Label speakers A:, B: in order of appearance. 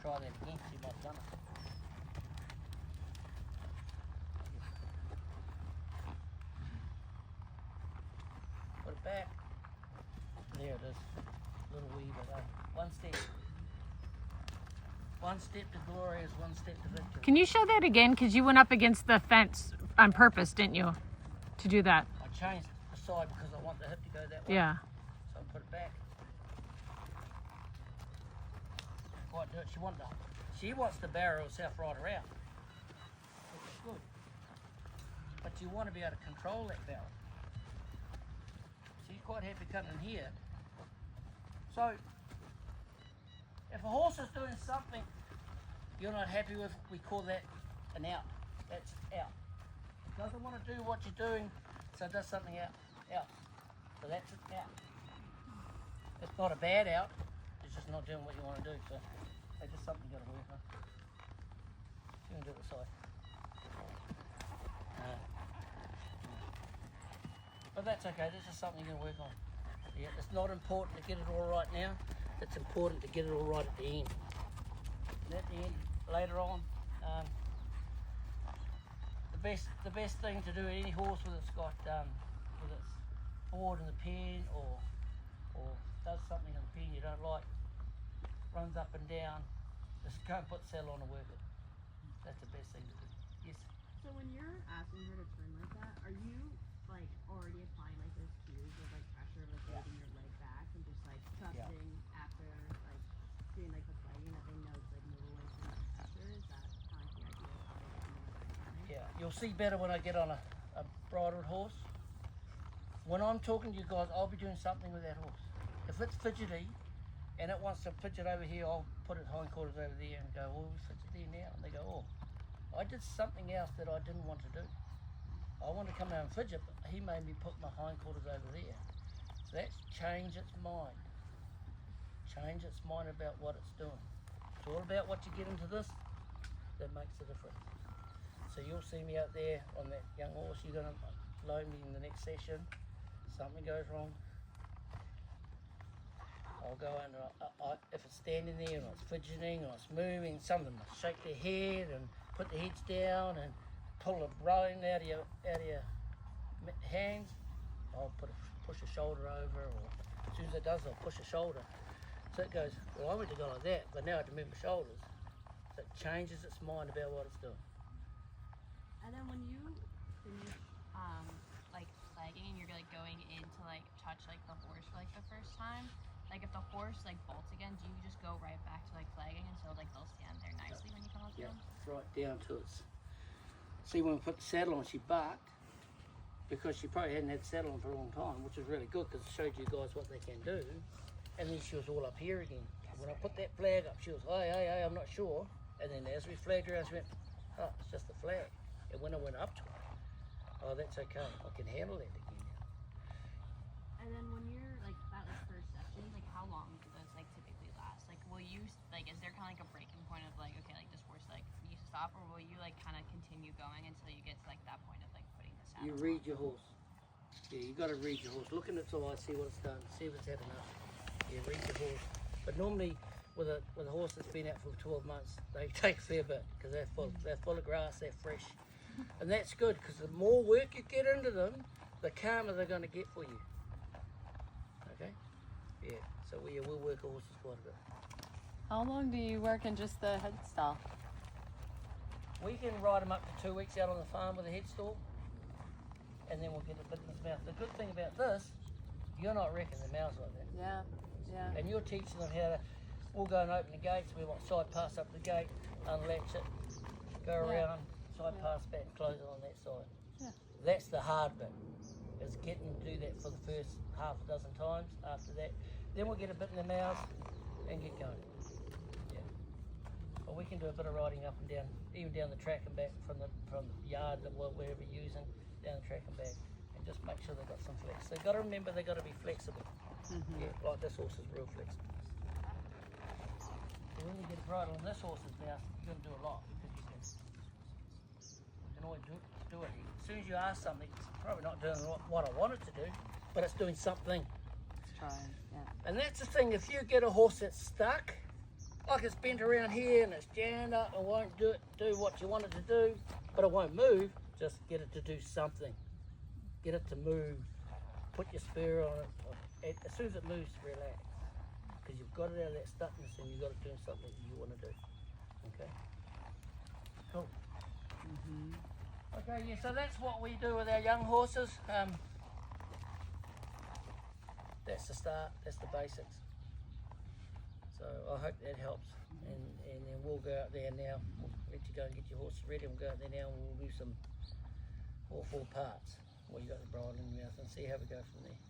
A: try that again, see if I've done it. Put it back. There it is. Little wee bit, one step. One step to glory is one step to victory.
B: Can you show that again? Because you went up against the fence on purpose, didn't you? To do that.
A: I changed the side because I want the hip to go that way.
B: Yeah.
A: So I put it back. Quite do it. She wants the barrel herself right around. Which is good. But you want to be able to control that barrel. She's quite happy coming in here. So if a horse is doing something you're not happy with, we call that an out. That's out. It doesn't want to do what you're doing, so it does something out. So that's it, out. It's not a bad out, it's just not doing what you want to do. So that's just something you got to work on. You can do it this side. But that's okay, this is something you're going to work on. Yeah, it's not important to get it all right now. It's important to get it all right at the end. And at the end, later on, the best thing to do with any horse with its got with its forward in the pen or does something in the pen you don't like, runs up and down, just go and put the saddle on and work it. That's the best thing to do. Yes.
C: So when you're asking her to turn like that, are you like already applying like those cues of like pressure of like moving your leg back and just like trusting after like doing like the flagging that they know to like move away from that pressure? Is that kind of the idea of how they can do it?
A: Yeah, you'll see better when I get on a bridled horse. When I'm talking to you guys, I'll be doing something with that horse. If it's fidgety and it wants to fidget over here, I'll put its hindquarters over there and go, oh, fidget there now. And they go, oh, I did something else that I didn't want to do. I wanted to come down and fidget, but he made me put my hindquarters over there. So that's change its mind. Change its mind about what it's doing. It's all about what you get into this that makes the difference. So you'll see me out there on that young horse. You're going to load me in the next session. Something goes wrong, I'll go in and if it's standing there and it's fidgeting or it's moving, some of them will shake their head and put their heads down and pull a rein out of your hands. I'll push a shoulder over, or as soon as it does, I'll push a shoulder. So it goes, well, I went to go like that, but now I have to move my shoulders. So it changes its mind about what it's doing.
C: And then when you finish like flagging and you're like going in to like touch like the horse for like the first time, like if the horse like bolts again, do you just go right back to like flagging until like they'll stand there nicely when you come up to them?
A: Right down to its. See, when we put the saddle on, she barked because she probably hadn't had the saddle on for a long time, which was really good because it showed you guys what they can do. And then she was all up here again. When I put that flag up, she was, hey, I'm not sure. And then as we flagged her, she went, oh, it's just a flag. And when I went up to her, oh, that's okay, I can handle that again now.
C: And then when you're like that like first session, like how long do those like typically last? Like will you like is there kind of like a breaking point of like okay like this horse like needs to stop, or will you like kind of continue going until you get to like that point of like putting the saddle?
A: You read your horse. Yeah, you got to read your horse. Look in its eyes, see what it's done, see if it's had enough. Yeah, read your horse. But normally with a horse that's been out for 12 months, they take a fair bit because they're full of grass, they're fresh. And that's good because the more work you get into them, the calmer they're going to get for you. Okay? Yeah, so we'll work horses quite a bit.
D: How long do you work in just the head stall?
A: We can ride them up to 2 weeks out on the farm with a head stall, and then we'll get a bit in his mouth. The good thing about this, you're not wrecking the mouths like that.
D: Yeah.
A: And you're teaching them how to, we'll go and open the gates, we want side pass up the gate, unlatch it, go around, side pass back and close it on that side.
D: Yeah.
A: That's the hard bit, is getting them to do that for the first half a dozen times. After that, then we'll get a bit in the mouths and get going. Yeah. But we can do a bit of riding up and down, even down the track and back from the yard that wherever you're using, down the track and back, and just make sure they've got some flex. They've got to remember they've got to be flexible.
D: Mm-hmm.
A: Yeah, like this horse is real flexible. So when you get a bridle on this horse's mouth, you're going to do a lot because you can always do it. As soon as you ask something, it's probably not doing what I want it to do, but it's doing something.
D: It's trying, yeah.
A: And that's the thing, if you get a horse that's stuck, like it's bent around here and it's jammed up and won't do what you want it to do, but it won't move. Just get it to do something. Get it to move. Put your spur on it. As soon as it moves, relax. Because you've got it out of that stuckness and you've got it doing something you want to do. Okay? Cool. Okay, yeah, so that's what we do with our young horses. That's the start, that's the basics. So I hope that helps. And then we'll go out there now. We'll let you go and get your horses ready, and we'll go out there now and we'll do some all 4 parts. Well, you got the bridle in your mouth and see how we go from there.